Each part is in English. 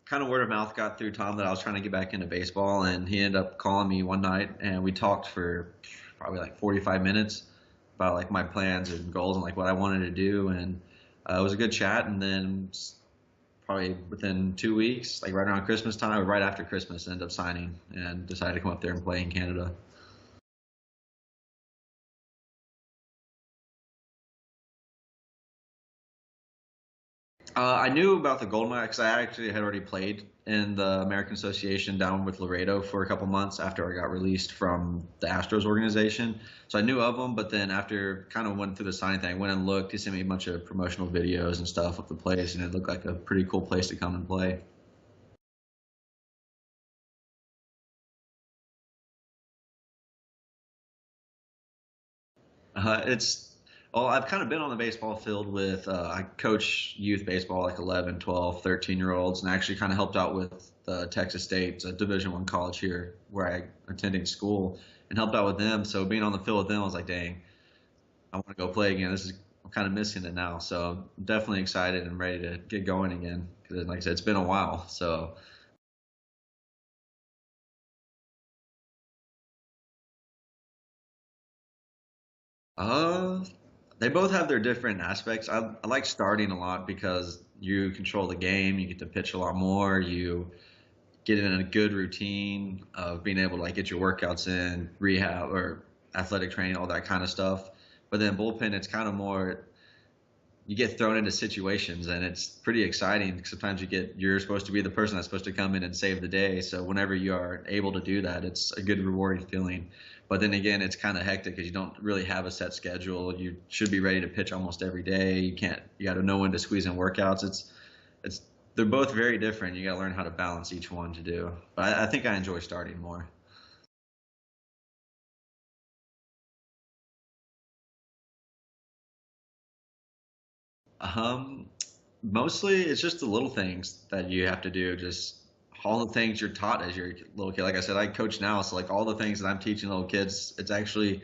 kind of word of mouth got through Tom that I was trying to get back into baseball, and he ended up calling me one night, and we talked for probably like 45 minutes about like my plans and goals and like what I wanted to do, and it was a good chat. And then probably within 2 weeks, like right around Christmas time or right after Christmas, ended up signing and decided to come up there and play in Canada. I knew about the Goldeyes because I actually had already played in the American Association down with Laredo for a couple months after I got released from the Astros organization. So I knew of them, but then after kind of went through the signing thing, I went and looked. He sent me a bunch of promotional videos and stuff of the place, and it looked like a pretty cool place to come and play. It's well, I've kind of been on the baseball field with I coach youth baseball like 11, 12, 13-year olds, and I actually kind of helped out with the Texas State, it's a Division One college here where I attending school, and helped out with them. So being on the field with them, I was like, dang, I want to go play again. I'm kind of missing it now. So I'm definitely excited and ready to get going again because, like I said, it's been a while. So Uh, they both have their different aspects. I like starting a lot because you control the game, you get to pitch a lot more, you get in a good routine of being able to like get your workouts in, rehab or athletic training, all that kind of stuff. But then bullpen, it's kind of more you get thrown into situations and it's pretty exciting. Sometimes you're supposed to be the person that's supposed to come in and save the day. So whenever you are able to do that, it's a good rewarding feeling. But then again, it's kind of hectic because you don't really have a set schedule. You should be ready to pitch almost every day. You got to know when to squeeze in workouts. It's they're both very different. You got to learn how to balance each one to do. But I think I enjoy starting more. Um, Mostly it's just the little things that you have to do. Just all the things you're taught as you're a little kid. Like I said, I coach now, so like all the things that I'm teaching little kids, it's actually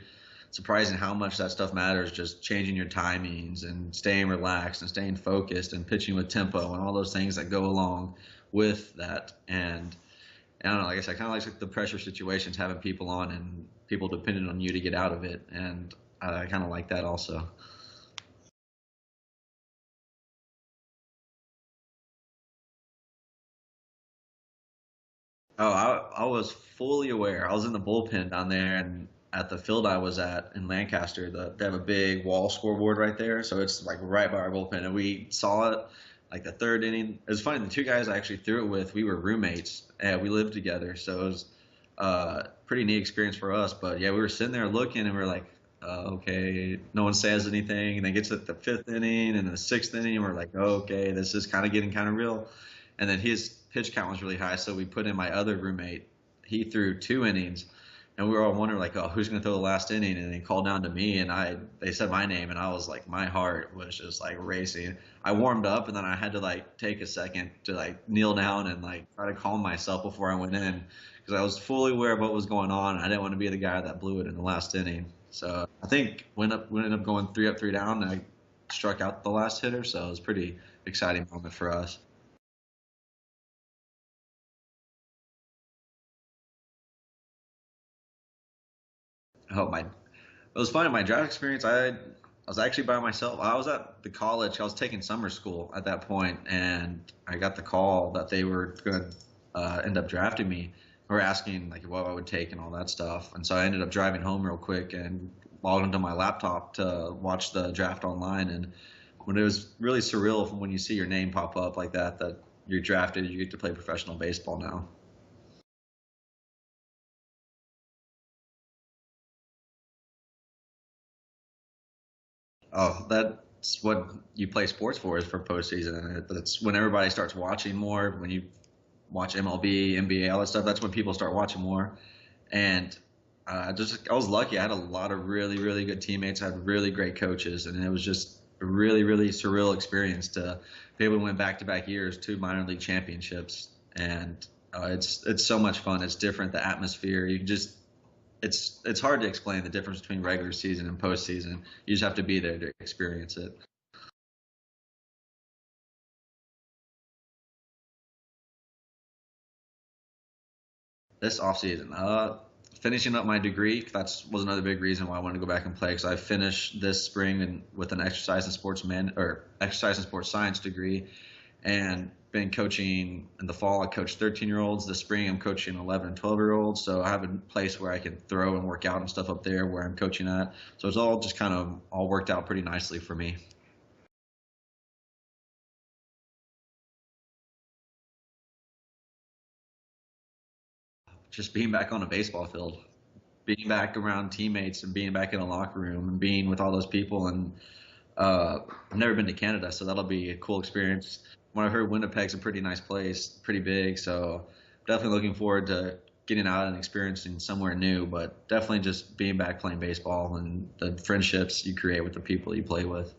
surprising how much that stuff matters. Just changing your timings and staying relaxed and staying focused and pitching with tempo and all those things that go along with that. And I don't know, like I said, kind of like the pressure situations, having people on and people dependent on you to get out of it. And I kind of like that also. Oh, I was fully aware. I was in the bullpen down there, and at the field I was at in Lancaster, they have a big wall scoreboard right there, so it's like right by our bullpen, and we saw it like the third inning. It was funny. The two guys I actually threw it with, we were roommates, and we lived together, so it was pretty neat experience for us. But yeah, we were sitting there looking, and we are like, okay, no one says anything, and then gets to the fifth inning and the sixth inning, and we're like, okay, this is kind of getting kind of real. And then his pitch count was really high, so we put in my other roommate. He threw 2 innings, and we were all wondering like, oh, who's going to throw the last inning? And they called down to me, and they said my name, and I was like, my heart was just like racing. I warmed up, and then I had to like take a second to like kneel down and like try to calm myself before I went in because I was fully aware of what was going on. And I didn't want to be the guy that blew it in the last inning. So I think we ended up going 3 up, 3 down, and I struck out the last hitter. So it was a pretty exciting moment for us. Oh my! It was fun. My draft experience. I was actually by myself. I was at the college. I was taking summer school at that point, and I got the call that they were going to end up drafting me, or asking like what I would take and all that stuff. And so I ended up driving home real quick and logged into my laptop to watch the draft online. And when it was really surreal when you see your name pop up like that you're drafted, you get to play professional baseball now. Oh, that's what you play sports for is for postseason. And that's when everybody starts watching more. When you watch MLB, NBA, all that stuff, that's when people start watching more. And just I was lucky. I had a lot of really, really good teammates. I had really great coaches, and it was just a really, really surreal experience to be able to win back-to-back years, 2 minor league championships. And it's so much fun. It's different. The atmosphere. You just it's hard to explain the difference between regular season and postseason. You just have to be there to experience it. This off season, finishing up my degree. That's was another big reason why I wanted to go back and play because I finished this spring with an exercise and sports science degree, and been coaching in the fall. I coach 13-year-olds. This spring, I'm coaching 11 and 12-year-olds. So I have a place where I can throw and work out and stuff up there where I'm coaching at. So it's all just kind of all worked out pretty nicely for me. Just being back on a baseball field, being back around teammates and being back in a locker room and being with all those people. And I've never been to Canada, so that'll be a cool experience. When I heard Winnipeg's a pretty nice place, pretty big, so definitely looking forward to getting out and experiencing somewhere new. But definitely just being back playing baseball and the friendships you create with the people you play with.